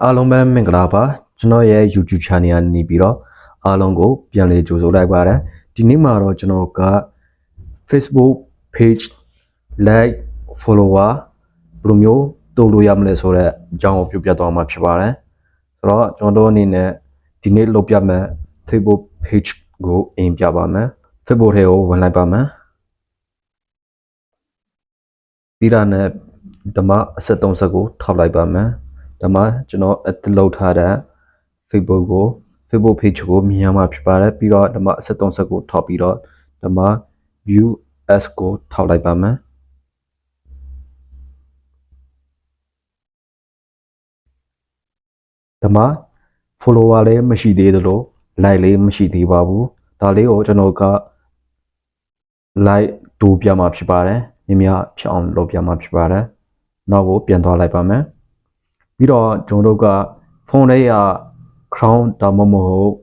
အားလုံးပဲမင်္ဂလာပါကျွန်တော်ရဲ့ YouTube channel နေပြီးတော့အားလုံးကိုပြန်လည်ကြိုဆိုလိုက်ပါတယ်ဒီနေ့မှာတော့ကျွန်တော်က Facebook page like follower ဘယ်လိုမျိုးတိုးလို့ရမလဲဆိုတော့အကြောင်းကိုပြပြသွားမှာဖြစ်ပါတယ်ဆိုတော့ကျွန်တော်တို့အနေနဲ့ဒီနေ့လုပ်ပြမယ် Facebook page ကိုအင်ပြပါမယ် Facebook ထဲကိုဝင်လိုက်ပါမယ်ပြီးတာနဲ့ဓမ္မအဆက်၃ဆက်ကိုထောက်လိုက်ပါမယ်ဒါမှကျွန်တော်အတလုပ်ထားတဲ့ Facebook page ကိုမြင်ရမှာဖြစ်ပါတယ်ပြီးတော့ဓမ္မအဆက်၃ဆက်ကိုထောက်ပြီးတော့ဓမ္မ view as ကိုထောက်လိုက်ပါမယ်ဓမ္မ follower လည်းမရှိသေးသလို like လေးမရှိသေးပါဘူးဒါလေးကိုကျွန်တော်က like တိုးပြမှာဖြစ်ပါတယ်မြင်များဖြစ်အောင်လုပ်ပြမှာဖြစ်ပါတယ်နောက်ကိုပြန်သွားလိုက်ပါမယ်ပြီးတော့ကျွန်တော်တို့ကဖုန်းထဲက Chrome ဒါမှမဟုတ်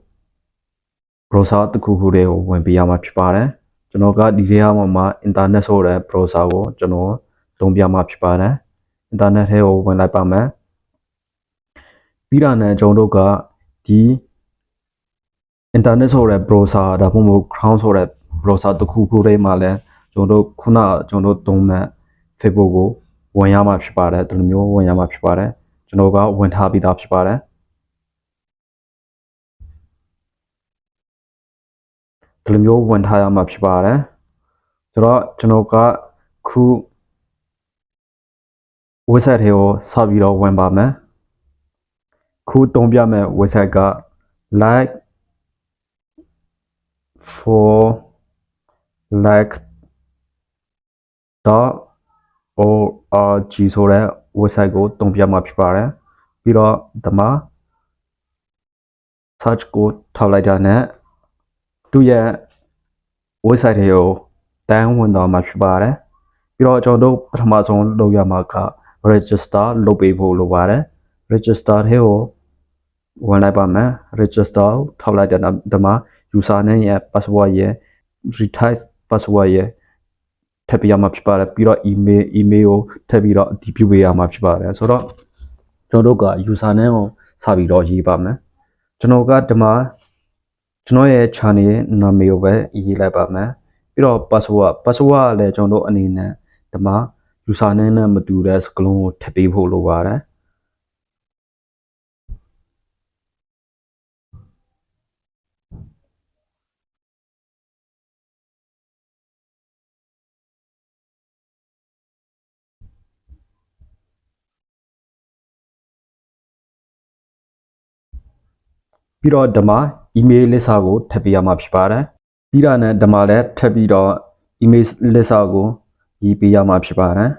browser တစ်ခုခုတွေကိုဝင်ပြရမှာဖြစ်ပါတယ်ကျွန်တော်ကဒီထဲမှာ internet ဆိုတဲ့ browser ကိုကျွန်တော်သုံးပြမှာဖြစ်ပါတယ် internet ထဲကိုဝင်လိုက်ပါမယ်ပြီးတာနဲ့ကျွန်တော်တို့ကဒီ internet ဆိုတဲ့ browser ဒါမှမဟုတ် Chrome ဆိုတဲ့ browser တစ်ခုခုတွေမှာလည်းကျွန်တော်တို့ခုနကျွန်တော်သုံးမဲ့ Facebook ကိုဝင်ရမှာဖြစ်ပါတယ်ဒီလိုမျိုးဝင်ရမှာဖြစ်ပါတယ်ကျွန်တော်ကဝင်ထားပြီးသားဖြစ်ပါတယ်ဒီလိုမျိုးဝင်ထားရမှာဖြစ်ပါတယ်ဆိုတော့ကျွန်တော်ကခု website ထဲကိုစပြီးတော့ဝင်ပါမယ်ခုသုံးပြမဲ့ website က like for like.org ဆိုတဲ့ website ကိုသုံးပြမှာဖြစ်ပါတယ်ပြီးတော့ဒီမှာ search ကိုထောက်လိုက်တာနဲ့သူ့ရဲ့ website တွေကိုတန်းဝင်သွားမှာဖြစ်ပါတယ်ပြီးတော့ကျွန်တော်တို့ပထမဆုံးလုပ်ရမှာက register လုပ်ပေးဖို့လိုပါတယ် register ထဲကိုဝင်လိုက်ပါမယ် register ထောက်လိုက်တဲ့ဒီမှာ username ရဲ့ password ရဲ့ retype password ရဲ့ထပ်ပြရမှာဖြစ်ပါတယ်ပြီးတော့ email ကိုထပ်ပြီးတော့အတည်ပြုပေးရမှာဖြစ်ပါတယ်ဆိုတော့ကျွန်တော်တို့က username ကိုစပြီးတော့ရေးပါမယ်ကျွန်တော်ကဒီမှာကျွန်တော်ရဲ့ channel ရဲ့နာမည်ကိုပဲရေးလိုက်ပါမယ်ပြီးတော့ password ကလည်းကျွန်တော်တို့အနေနဲ့ဒီမှာ username နဲ့မတူတဲ့စကားလုံးကိုထပ်ပေးဖို့လိုပါတယ်ပြီးတော့ဒီမှာ email လစ္စာကိုထပ်ပေးရမှာဖြစ်ပါတယ်ပြီးတာနဲ့ဒီမှာလည်းထပ်ပြီးတော့ email လစ္စာကိုရေးပေးရမှာဖြစ်ပါတယ်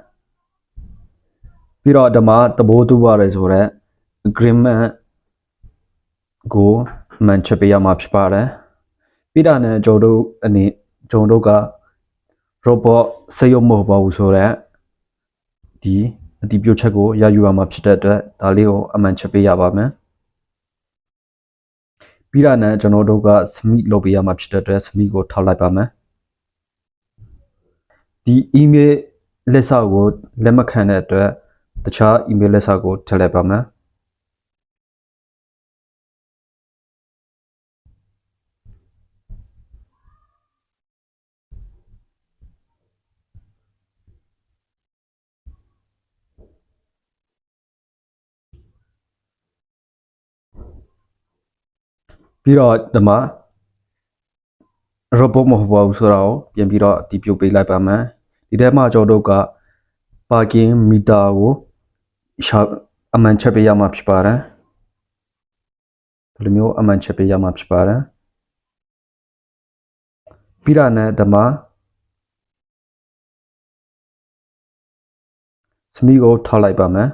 ပြီးတော့ဒီမှာသဘောတူပါတယ်ဆိုတော့ agreement ကိုမှန်ချက်ပေးရမှာဖြစ်ပါတယ်ပြီးတာနဲ့ကျွန်တော်တို့က robot စက်ရုံမဟုတ်ပါဘူးဆိုတော့ဒီအတည်ပြုချက်ကိုရယူရမှာဖြစ်တဲ့အတွက်ဒါလေးကိုအမှန်ချက်ပေးရပါမယ်ပြီးတာနဲ့ကျွန်တော်တို့က submit လုပ်ပေးရမှာဖြစ်တဲ့အတွက် submit ကိုထောက်လိုက်ပါမယ်ဒီ email လက်စာကိုလက်မခံတဲ့အတွက်တခြား email လက်စာကိုထည့်လိုက်ပါမယ်ပြီးတော့ဒီမှာ robot မဟုတ်ပါဘူးဆိုတော့ပြန်ပြီးတော့အတည်ပြုပေးလိုက်ပါမယ်ဒီထဲမှာကျွန်တော်တို့က parking meter ကိုအမှန်ချက်ပေးရမှာဖြစ်ပါတယ်ဒီလိုမျိုးအမှန်ချက်ပေးရမှာဖြစ်ပါတယ်ပြီးတာနဲ့ဒီမှာ submit ကိုထောက်လိုက်ပါမယ်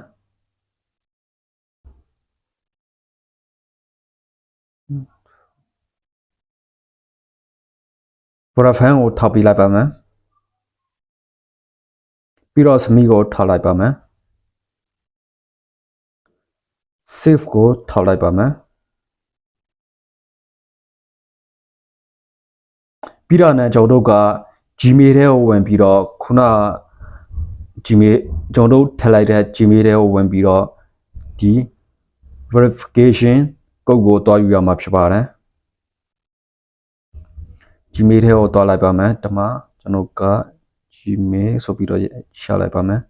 profile ကိုထောက်ပေးလိုက်ပါမယ်ပြီးတော့ submit ကိုထောက်လိုက်ပါမယ် save ကိုထောက်လိုက်ပါမယ်ပြီးတော့ねကျွန်တော်တို့က Gmail ထဲကိုဝင်ပြီးတော့ခုန Gmail ကျွန်တော်တို့ထည့်လိုက်တဲ့ Gmail ထဲကိုဝင်ပြီးတော့ဒီ verification ကုတ်ကိုတွားယူရမှာဖြစ်ပါတယ် Gmail ထဲကိုတွားလိုက်ပါမယ်ဒီမှာကျွန်တော်က Gmail ဆိုပြီးတော့ရှာလိုက်ပါမယ်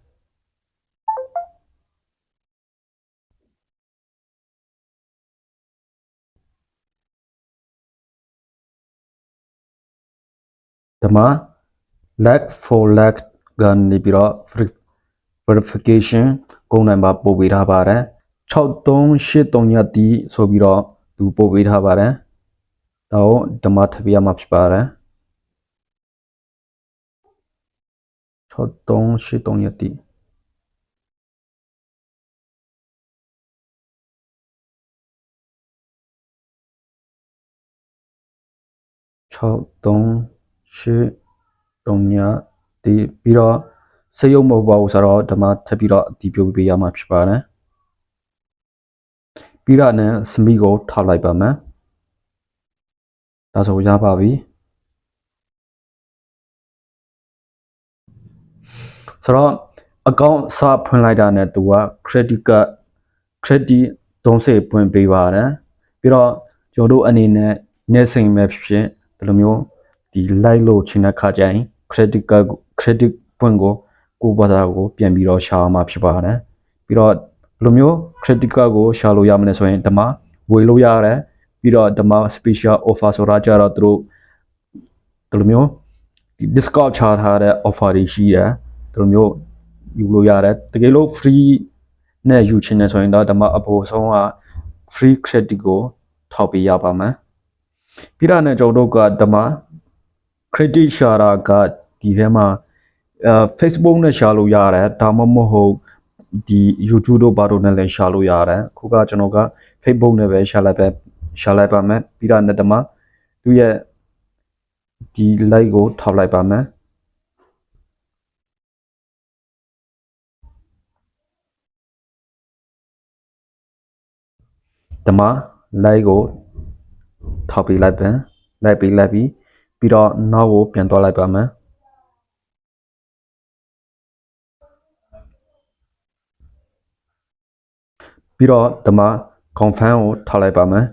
ဒီမှာ lag for lag ကနေပြီးတော့ verification ကုန်းနံပါတ်ပို့ပေးထားပါတယ်6383ညတိဆိုပြီးတော့သူပို့ပေးထားပါတယ်ဒါကိုဒီမှာထပ်ပြရမှာဖြစ်ပါတယ်6383ညတိ6383ညတိပြီးတော့စရုပ်မဟုတ်ပါဘူးဆိုတော့ဒီမှာထပ်ပြီးတော့အတည်ပြုပေးရမှာဖြစ်ပါတယ်ပြီးတော့နဲ့စမီကိုထောက်လိုက်ပါမယ်ဒါဆိုရပါပြီဆိုတော့အကောင့်စဖွင့်လိုက်တာနဲ့သူက credit card credit 30ပွင့်ပေးပါတယ်ပြီးတော့ကျွန်တော်တို့အနေနဲ့နေ့စဉ်ပဲဖြစ်ဖြစ်ဒီလိုမျိုးဒီ like လို့ချင်တဲ့ခါကျရင် credit card credit ပွင့်ကိုဘာသာကိုပြန်ပြီးတော့ရှာမှာဖြစ်ပါတယ်ပြီးတော့ဒီလိုမျိုး credit card ကိုရှာလို့ရမလဲဆိုရင်ဒီမှာဝယ်လို့ရတယ်ပြီးတော့ဒီမှာ special offer ဆိုတာကြတော့သူတို့ဒီလိုမျိုးဒီ discount ချထားတဲ့ offer တွေရှိတယ်ဒီလိုမျိုးယူလို့ရတယ်တကယ်လို့ free နဲ့ယူချင်တယ်ဆိုရင်တော့ဒီမှာအပေါ်ဆုံးက free credit ကိုထောက်ပေးရပါမယ်ပြီးတော့ねကျွန်တော်တို့ကဒီမှာ credit ရှာတာကဒီထဲမှာFacebook နဲ့ရှာလို့ရတယ်ဒါမှမဟုတ်ဒီ YouTube တို့ဘာတို့နဲ့လည်းရှာလို့ရတယ်ခုကကျွန်တော်က Facebook နဲ့ပဲရှာလိုက်ပါမယ်ပြီးတော့ねဒီမှာသူ့ရဲ့ဒီ like ကိုထောက်လိုက်ပါမယ်ဒီမှာ like ကိုထောက်ပေးလိုက်ပြန်လိုက်ပြီးပြီးတော့နောက်ကိုပြန်သွားလိုက်ပါမယ်ပြီးတော့ဒီမှာ confirm ကိုထောက်လိုက်ပါမယ်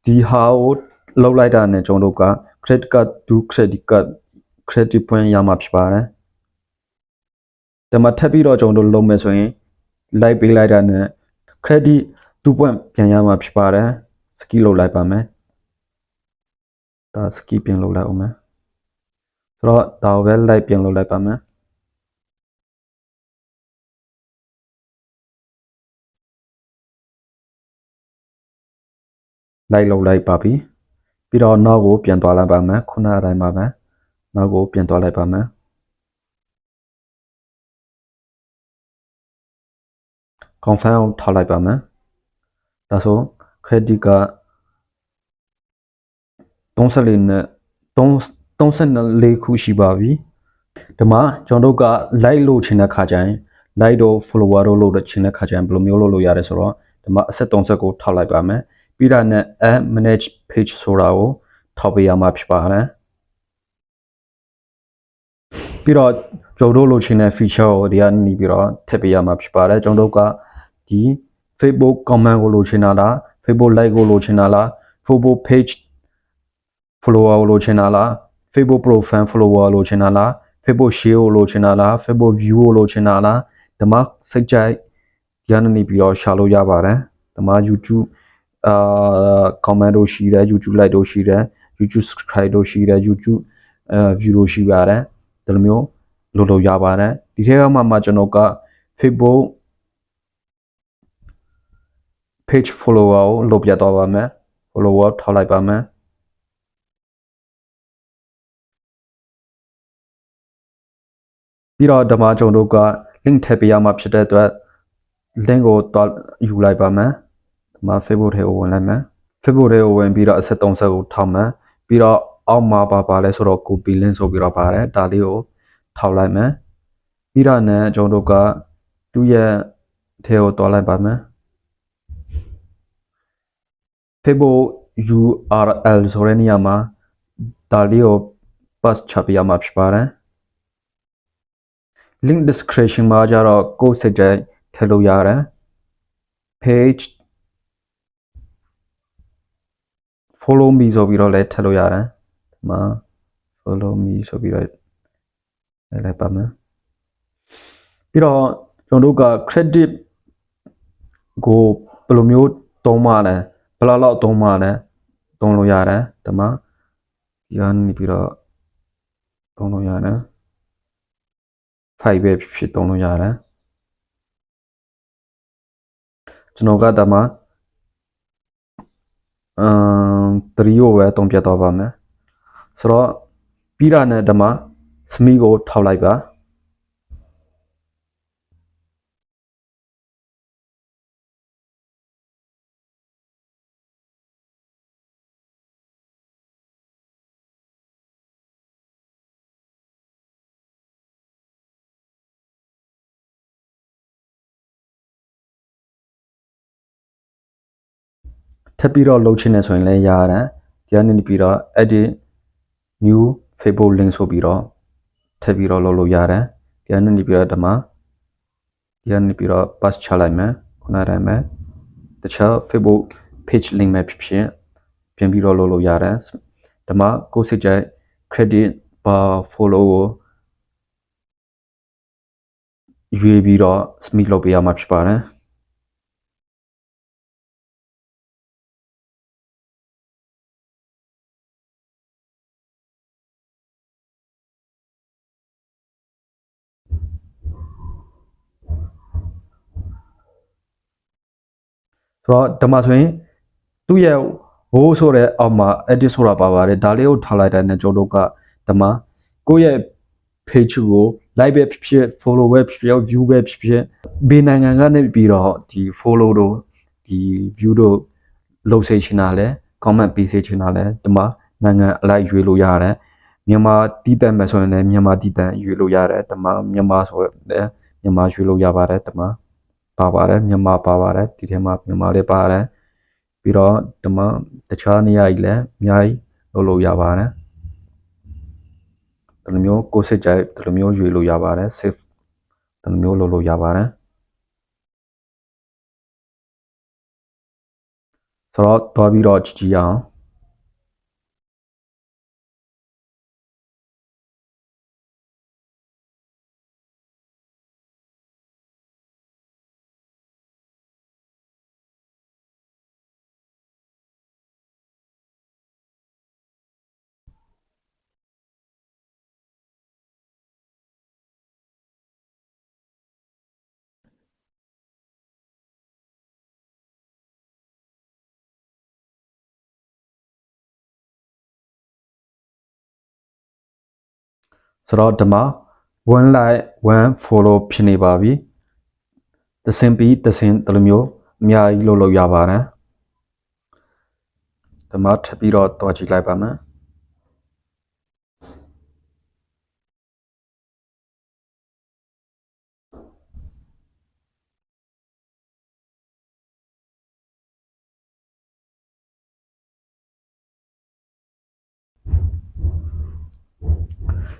ဒီဟာကိုလောက်လိုက်တာနဲ့ကျွန်တော်တို့က credit card to credit card credit point ရမှာဖြစ်ပါတယ်ဒီမှာထပ်ပြီးတော့ကျွန်တော်တို့လုံးမယ်ဆိုရင် like ပေးလိုက်တာနဲ့ credit 2 point ပြန်ရမှာဖြစ်ပါတယ် ski လုပ်လိုက်ပါမယ်ဒါ ski ပြန်လုပ်လိုက်အောင်မယ်ဆိုတော့ဒါကိုပဲ like ပြန်လုပ်လိုက်ပါမယ်လိုက်လုပ်လိုက်ပါပြီပြီးတော့နောက်ကိုပြန်သွားလိုက်ပါမယ်ခုနအတိုင်းပါပဲနောက်ကိုပြန်သွားလိုက်ပါမယ် confirm ကိုထောက်လိုက်ပါမယ်ဒါဆို credit က34နဲ့34ခုရှိပါပြီဒီမှာကျွန်တော်တို့က like လို့ချင်တဲ့ခါကျရင် like တို့ follower တို့လို့ချင်တဲ့ခါကျရင်ဘယ်လိုမျိုးလုပ်လို့ရတယ်ဆိုတော့ဒီမှာအဆက်30ကိုထောက်လိုက်ပါမယ်ပြီးတာနဲ့ add manage page ဆိုတာကိုထောက်ပေးရမှာဖြစ်ပါတယ်ပြီးတော့ကျွန်တော်တို့လိုချင်တဲ့ feature ကိုဒီကနေပြီးတော့ထည့်ပေးရမှာဖြစ်ပါတယ်ကျွန်တော်တို့ကဒီ Facebook comment ကိုလိုချင်တာလား Facebook like ကိုလိုချင်တာလား Facebook page follower ကိုလိုချင်တာလား Facebook profile follower လိုချင်တာလား Facebook share ကိုလိုချင်တာလား Facebook view ကိုလိုချင်တာလားဒီမှာစိတ်ကြိုက်ရနေပြီးတော့ရှာလို့ရပါတယ်ဒီမှာ YouTube comment တို့ရှိတယ် YouTube like တို့ရှိတယ် YouTube subscribe တို့ရှိတယ် YouTube view တို့ရှိပါတယ်ဒီလိုမျိုးလုပ်လို့ရပါတယ်ဒီထဲမှာကျွန်တော်က Facebook page follower ကိုလုပ်ပြသွားပါမယ် follower ထောက်လိုက်ပါမယ်ပြီးတော့ဒီမှာကျွန်တော်တို့က link ထည့်ပေးရမှာဖြစ်တဲ့အတွက် link ကိုတော့ယူလိုက်ပါမယ်ဒီမှာ Facebook ထဲကိုဝင်လိုက်မယ် Facebook ထဲကိုဝင်ပြီးတော့အဆက်30ကိုထောက်မယ်ပြီးတော့အောက်မှာပါလဲဆိုတော့ copy link ဆိုပြီးတော့ပါတယ်ဒါလေးကိုထောက်လိုက်မယ်ပြီးတော့ねကျွန်တော်တို့ကသူ့ရဲ့ထဲကိုတွားလိုက်ပါမယ် Facebook URL ဆိုတဲ့နေရာမှာဒါလေးကို pass ချပေးရမှာဖြစ်ပါတယ် link description မှာကျတော့ကိုယ်စိတ်ကြိုက်ထည့်လို့ရတယ် page follow me ဆိုပြီးတော့လည်းထည့်လို့ရတယ်ဒီမှာ follow me ဆိုပြီးတော့လိုက်ပါမယ်ပြီးတော့ကျွန်တော်တို့က credit ကိုဘယ်လိုမျိုးသုံးမှလဲဘယ်လောက်သုံးမှလဲသုံးလို့ရတယ်ဒီမှာဒီကနေပြီးတော့သုံးလို့ရတယ်5ပဲဖြစ်သုံးလို့ရတယ်ကျွန်တော်ကဒါမှ3ကိုပဲသုံးပြတော့ပါမယ်ဆိုတော့ပြီးတာနဲ့ဒါမှ SME ကိုထောက်လိုက်ပါထပ်ပြီးတော့လုပ်ချင်နေဆိုရင်လည်းရတယ်ဒီကနေပြီးတော့ edit new Facebook link ဆိုပြီးတော့ထပ်ပြီးတော့လုပ်လို့ရတယ်ဒီကနေပြီးတော့ဒီမှာဒီကနေပြီးတော့ pass ချလိုက်မယ်ခုနတိုင်းပဲတခြား Facebook page link ပဲဖြစ်ဖြစ်ပြန်ပြီးတော့လုပ်လို့ရတယ်ဒီမှာကိုယ်စိတ်ကြိုက် credit ပါ follow ကိုရွေးပြီးတော့ submit လုပ်ပေးရမှာဖြစ်ပါတယ်ဆိုတော့ဒီမှာဆိုရင်သူ့ရဲ့ whole ဆိုတဲ့အောက်မှာ edit ဆိုတာပါပါတယ်ဒါလေးကိုထားလိုက်တဲ့နဲ့ကျွန်တော်တို့ကဒီမှာကိုယ့်ရဲ့ page ကို like ပဲဖြစ်ဖြစ် follow ပဲဖြစ်ဖြစ် view ပဲဖြစ်ဖြစ်ဘယ်နိုင်ငံကနေပြီးတော့ဒီ follow တို့ဒီ view တို့လုပ်စေချင်တာလဲ comment ပေးစေချင်တာလဲဒီမှာနိုင်ငံအလိုက်ရွေးလို့ရတယ်မြန်မာတည်တံ့မယ်ဆိုရင်လည်းမြန်မာတည်တံ့ရွေးလို့ရတယ်ဒီမှာမြန်မာဆိုလည်းမြန်မာရွေးလို့ရပါတယ်ဒီမှာပါပါတယ်မြန်မာပါပါတယ်ဒီထဲမှာမြန်မာလည်းပါတယ်ပြီးတော့ဒီမှာတခြားနေရာကြီးလည်းအများကြီးလုပ်လို့ရပါတယ်ဒီလိုမျိုးကိုယ်စိတ်ကြိုက်ဒီလိုမျိုးရွေးလို့ရပါတယ် save ဒီလိုမျိုးလုပ်လို့ရပါတယ်ဆိုတော့တွားပြီးတော့ကြည့်အောင်ဆိုတော့ဒီမှာ1 like 1 follow ဖြစ်နေပါပြီတစင်ပြီးတစင်ဒီလိုမျိုးအများကြီးလုပ်လို့ရပါတယ်ဒီမှာထပ်ပြီးတော့တွားကြည့်လိုက်ပါမယ်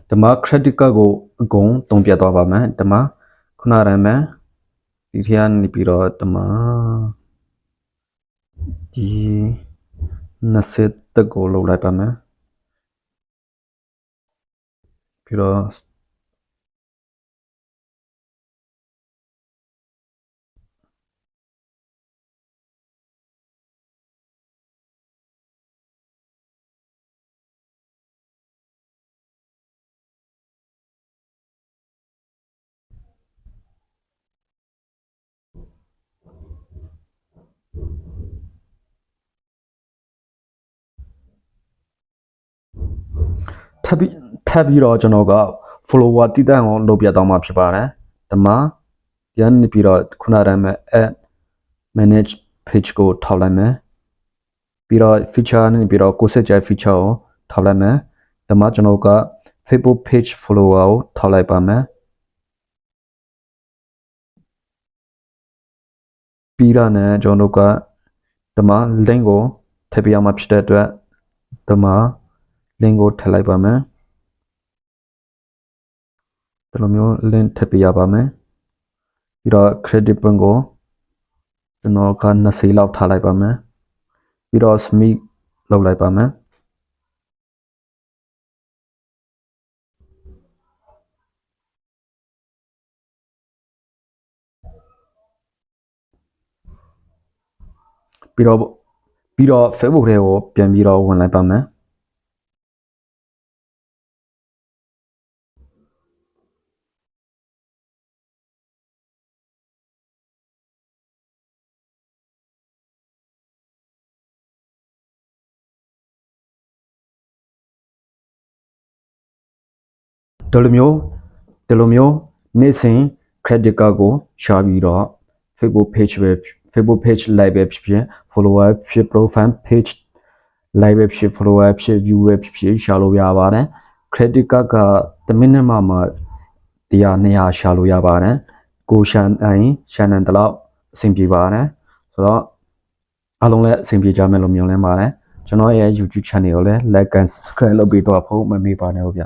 ဒီမှာ credit card ကိုအကုန်တုံးပြသွားပါမယ်ဒီမှာခုနတိုင်းမှာဒီထက်ကနေပြီးတော့ဒီမှာဒီ20တက်ကိုလုပ်လိုက်ပါမယ်ပြီးတော့ထပ်ပြီးတော့ကျွန်တော်က follower တည်တံ့အောင်လုပ်ပြတော့မှာဖြစ်ပါတယ်ဒီမှာဒီကနေပြီးတော့ခုနတိုင်းမှာ add manage page ကိုထောက်လိုက်မယ်ပြီးတော့ feature နဲ့ပြီးတော့ကိုယ်စက်ကြိုက် feature ကိုထောက်လိုက်မယ်ဒီမှာကျွန်တော်က Facebook page follower ကိုထောက်လိုက်ပါမယ်ပြီးတော့ねကျွန်တော်တို့ကဒီမှာ link ကိုထည့်ပြရမှာဖြစ်တဲ့အတွက်ဒီမှာ link ကိုထည့်လိုက်ပါမယ်ဒီလိုမျိုး link ထည့်ပြရပါမယ်ပြီးတော့ credit point ကိုကျွန်တော်က20လောက်ထားလိုက်ပါမယ်ပြီးတော့ submit လုပ်လိုက်ပါမယ်ပြီးတော့ Facebook ထဲကိုပြန်ပြီးတော့ဝင်လိုက်ပါမယ်ဒီလိုမျိုးနေ့စဉ် credit card ကိုရှာပြီးတော့ Facebook page like ပဲဖြစ်ဖြစ် follower ဖြစ် profile page like ပဲဖြစ် follower ဖြစ် view ပဲဖြစ်ဖြစ်ရှာလို့ရပါတယ် credit card ကတစ်မိနစ်မှ100 200ရှာလို့ရပါတယ်ကိုရှာနိုင်တလောက်အဆင်ပြေပါတယ်ဆိုတော့အားလုံးလည်းအဆင်ပြေကြမယ်လို့မျှော်လင့်ပါတယ်ကျွန်တော်ရဲ့ YouTube channel ကိုလည်း like and subscribe လုပ်ပြီးတော့ဖို့မမေ့ပါနဲ့ဟုတ်ဗျ